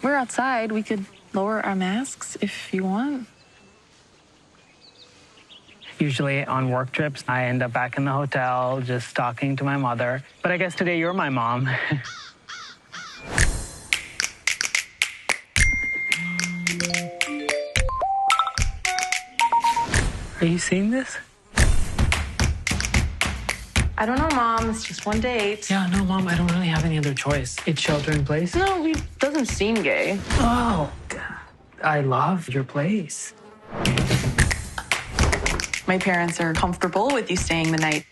we're outside. We could lower our masks if you want. Usually on work trips, I end up back in the hotel just talking to my mother. But I guess today you're my mom. Are you seeing this? I don't know, Mom. It's just one date. Yeah, no, Mom, I don't really have any other choice. It's shelter in place. No, he doesn't seem gay. Oh, God. I love your place. My parents are comfortable with you staying the night.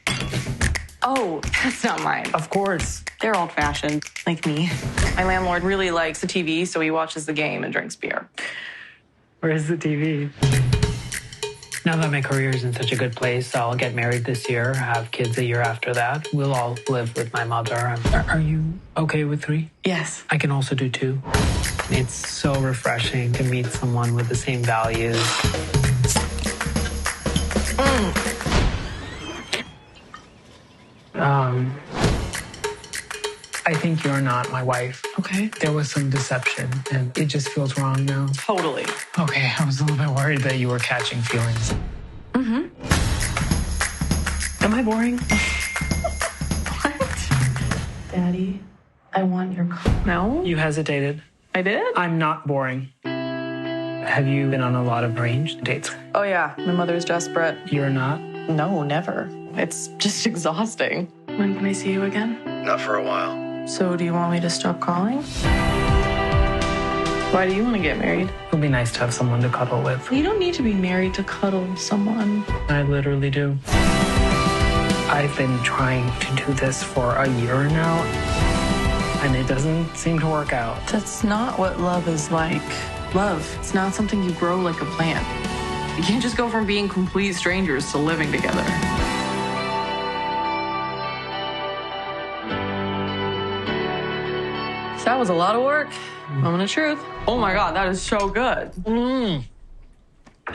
Oh, that's not mine. Of course. They're old-fashioned, like me. My landlord really likes the TV, so he watches the game and drinks beer. Where's the TV? Now that my career is in such a good place, I'll get married this year, have kids a year after that. We'll all live with my mother. Are you okay with 3? Yes. I can also do 2. It's so refreshing to meet someone with the same values. I think you're not my wife. Okay. There was some deception, and it just feels wrong now. Totally. Okay, I was a little bit worried that you were catching feelings. Mm-hmm. Am I boring? What? Daddy, I want your car. No? You hesitated. I did? I'm not boring. Have you been on a lot of arranged dates? Oh, yeah. My mother's desperate. You're not? No, never. It's just exhausting. When can I see you again? Not for a while. So do you want me to stop calling? Why do you want to get married? It'll be nice to have someone to cuddle with. You don't need to be married to cuddle someone. I literally do. I've been trying to do this for a year now, and it doesn't seem to work out. That's not what love is like. Love, it's not something you grow like a plant. You can't just go from being complete strangers to living together. That was a lot of work. Moment of truth. Oh my God, that is so good.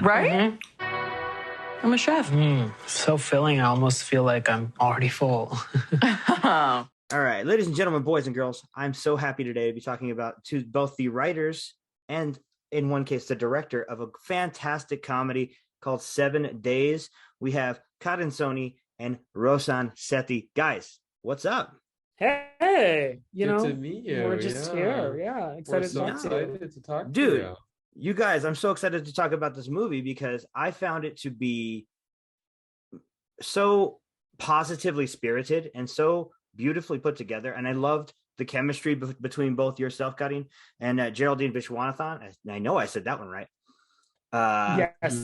Right? I'm a chef. So filling, I almost feel like I'm already full. All right, ladies and gentlemen, boys and girls, I'm so happy today to be talking about both the writers and, in one case, the director of a fantastic comedy called 7 Days. We have Karan Soni and Rohan Sethi. Guys, what's up? Hey, Good to meet you. we're just here. Yeah, excited to talk to you. Excited to talk to Dude, you. you guys, I'm so excited to talk about this movie because I found it to be so positively spirited and so beautifully put together. And I loved the chemistry between both yourself, Karin, and Geraldine Vishwanathan. I know I said that one right. Yes.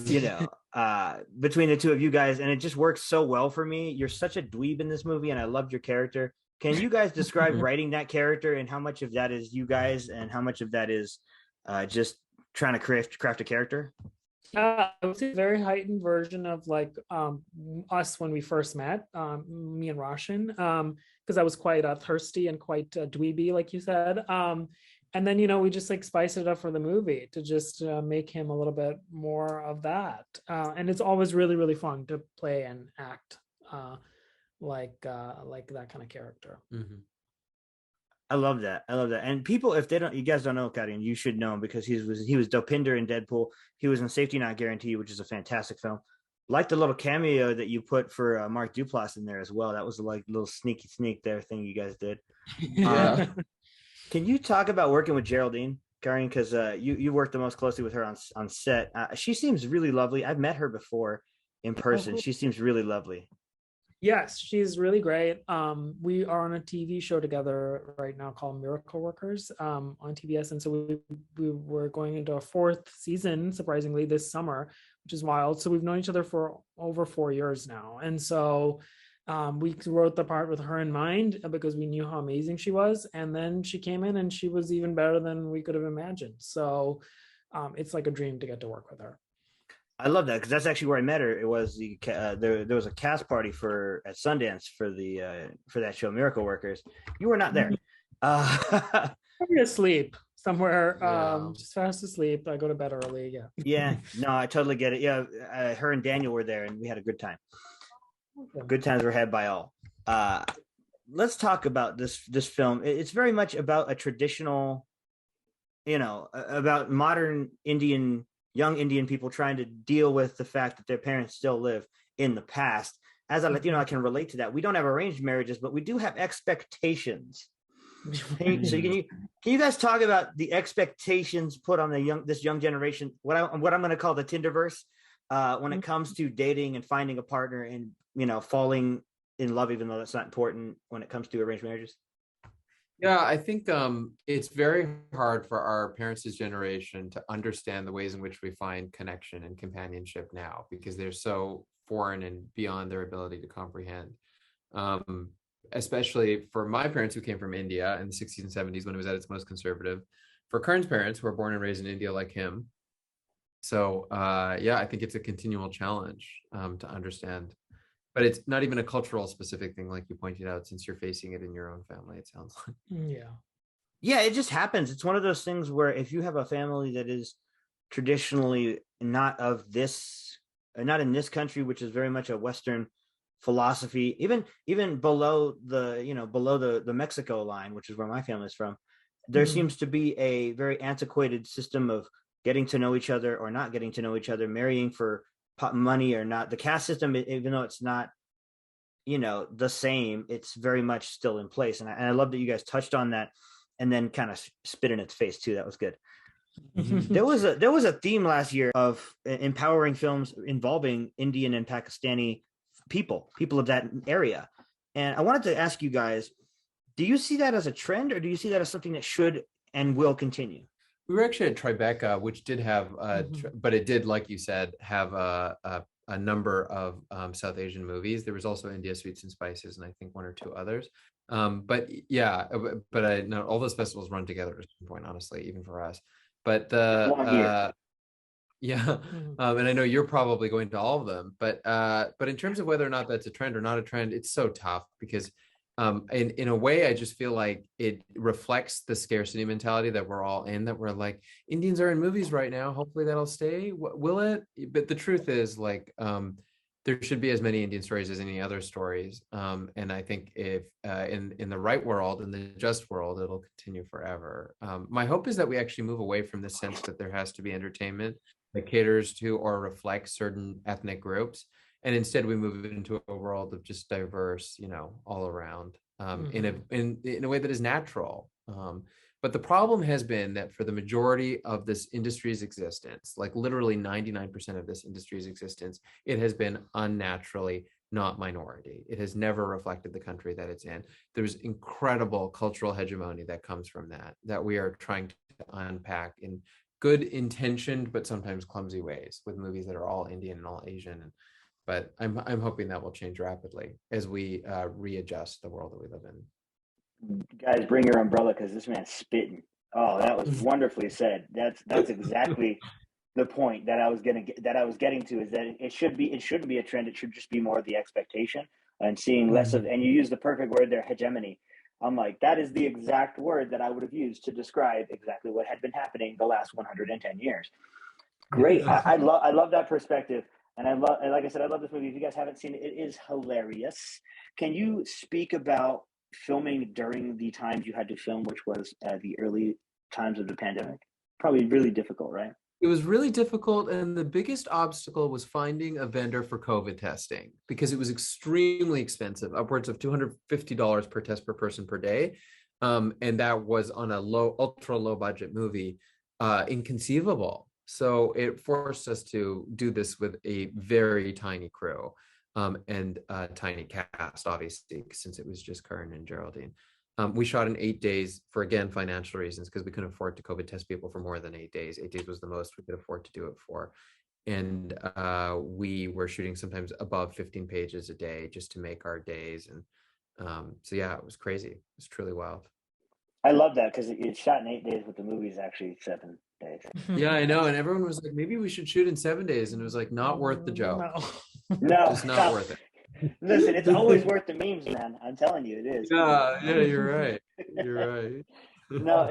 Between the two of you guys, and it just works so well for me. You're such a dweeb in this movie, and I loved your character. Can you guys describe writing that character, and how much of that is you guys, and how much of that is just trying to craft a character? I would say a very heightened version of like us when we first met, me and Roshan, because I was quite thirsty and quite dweeby, like you said. And then, we just like spice it up for the movie to just make him a little bit more of that. And it's always really, really fun to play and act like that kind of character. Mm-hmm. I love that. And people, if you guys don't know Karin, you should know him because he was Dopinder in Deadpool. He was in Safety Not Guaranteed, which is a fantastic film. Like the little cameo that you put for Mark Duplass in there as well. That was like a little sneak there thing you guys did. Yeah. Can you talk about working with Geraldine, Karin? Because you worked the most closely with her on set. She seems really lovely. I've met her before in person. She seems really lovely. Yes, she's really great. We are on a TV show together right now called Miracle Workers on TBS. And so we were going into a 4th season, surprisingly, this summer, which is wild. So we've known each other for over 4 years now. And so we wrote the part with her in mind because we knew how amazing she was. And then she came in and she was even better than we could have imagined. So it's like a dream to get to work with her. I love that because that's actually where I met her. It was there was a cast party at Sundance for that show Miracle Workers. You were not there. Probably asleep somewhere. Just fast asleep. I go to bed early. Yeah. Yeah. No, I totally get it. Yeah, her and Daniel were there, and we had a good time. Okay. Good times were had by all. Let's talk about this film. It's very much about a traditional about modern young Indian people trying to deal with the fact that their parents still live in the past. As a Latino, I can relate to that. We don't have arranged marriages, but we do have expectations. Can you guys talk about the expectations put on this young generation? What I'm going to call the Tinderverse, when it comes to dating and finding a partner and falling in love, even though that's not important when it comes to arranged marriages. Yeah, I think it's very hard for our parents' generation to understand the ways in which we find connection and companionship now, because they're so foreign and beyond their ability to comprehend. Especially for my parents who came from India in the 60s and 70s when it was at its most conservative, for Karan's parents who were born and raised in India like him. So yeah, I think it's a continual challenge to understand. But it's not even a cultural specific thing, like you pointed out, since you're facing it in your own family, it sounds like. Yeah, it just happens. It's one of those things where if you have a family that is traditionally not in this country, which is very much a Western philosophy, even below the Mexico line, which is where my family is from, there seems to be a very antiquated system of getting to know each other or not getting to know each other, marrying for money or not. The caste system, even though it's not the same, it's very much still in place, and I love that you guys touched on that and then kind of spit in its face too. That was good. There was a theme last year of empowering films involving Indian and Pakistani people of that area, and I wanted to ask you guys, do you see that as a trend, or do you see that as something that should and will continue? We were actually at Tribeca, which did have, but it did, like you said, have a number of South Asian movies. There was also India Sweets and Spices, and I think one or two others. But yeah, but I know all those festivals run together at some point, honestly, even for us. But yeah, and I know you're probably going to all of them. But in terms of whether or not that's a trend or not a trend, it's so tough because in a way, I just feel like it reflects the scarcity mentality that we're all in, that we're like, Indians are in movies right now. Hopefully that'll stay. Will it? But the truth is, like, there should be as many Indian stories as any other stories. And I think if in the right world, in the just world, it'll continue forever. My hope is that we actually move away from the sense that there has to be entertainment that caters to or reflects certain ethnic groups. And instead we move into a world of just diverse, all around, in a way that is natural. But the problem has been that for the majority of this industry's existence, like literally 99% of this industry's existence, it has been unnaturally not minority. It has never reflected the country that it's in. There's incredible cultural hegemony that comes from that we are trying to unpack in good intentioned, but sometimes clumsy ways with movies that are all Indian and all Asian. But I'm hoping that will change rapidly as we readjust the world that we live in. Guys, bring your umbrella because this man's spitting. Oh, that was wonderfully said. That's exactly the point that I was getting to, is that it shouldn't be a trend. It should just be more the expectation and seeing less of. And you use the perfect word there, hegemony. I'm like, that is the exact word that I would have used to describe exactly what had been happening the last 110 years. Great. I love that perspective. And like I said, I love this movie. If you guys haven't seen it, it is hilarious. Can you speak about filming during the times you had to film, which was the early times of the pandemic? Probably really difficult, right? It was really difficult. And the biggest obstacle was finding a vendor for COVID testing, because it was extremely expensive, upwards of $250 per test per person per day. And that was on a ultra low budget movie, inconceivable. So it forced us to do this with a very tiny crew and a tiny cast, obviously, since it was just Karan and Geraldine. We shot in 8 days for, again, financial reasons, because we couldn't afford to COVID test people for more than 8 days. 8 days was the most we could afford to do it for. And we were shooting sometimes above 15 pages a day just to make our days. And so, yeah, it was crazy. It was truly wild. I love that, because it's shot in 8 days, but the movie's actually 7 days. Yeah, I know. And everyone was like, maybe we should shoot in 7 days. And it was like, not worth the joke. No, it's not worth it. Listen, it's always worth the memes, man. I'm telling you, it is. Yeah, you're right. You're right. No,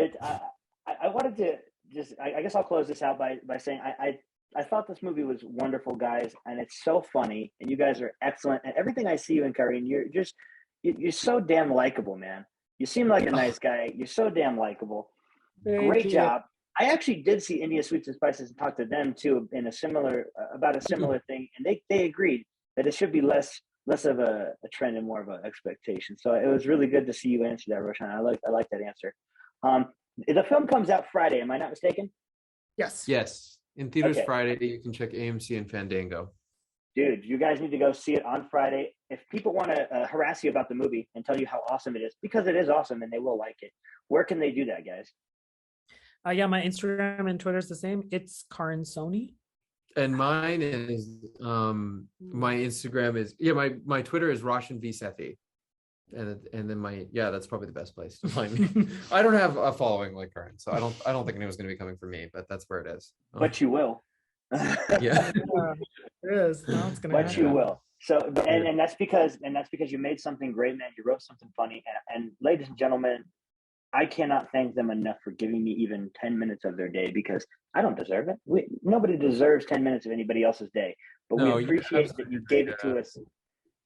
I wanted to just, I guess I'll close this out by saying I thought this movie was wonderful, guys, and it's so funny, and you guys are excellent. And everything I see you in, Karan, you're so damn likable, man. You seem like a nice guy. You're so damn likable. Great job. I actually did see India Sweets and Spices and talked to them too in a similar about a similar thing, and they agreed that it should be less of a trend and more of an expectation. So it was really good to see you answer that, Roshan. I like that answer. The film comes out Friday. Am I not mistaken? Yes. In theaters Okay. Friday. You can check AMC and Fandango. Dude, you guys need to go see it on Friday. If people want to harass you about the movie and tell you how awesome it is, because it is awesome and they will like it, where can they do that, guys? Yeah, my Instagram and Twitter is the same. It's Karan Soni. And mine is my Instagram is my Twitter is Rohan Sethi. And then that's probably the best place to find me. I don't have a following like Karan, so I don't think anyone's gonna be coming for me, but that's where it is. But you will. Yeah. It is. Now it's gonna But happen. you will. So and that's because you made something great, man. You wrote something funny. And ladies and gentlemen, I cannot thank them enough for giving me even 10 minutes of their day, because I don't deserve it. Nobody deserves 10 minutes of anybody else's day, but we appreciate that you gave it to us.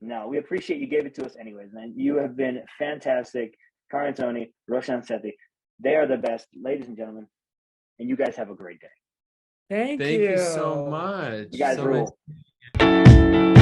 No, we appreciate you gave it to us anyways, man. You have been fantastic. Karan Soni, Rohan Sethi, they are the best, ladies and gentlemen, and you guys have a great day. Thank Thank you so much. You guys So rule. nice.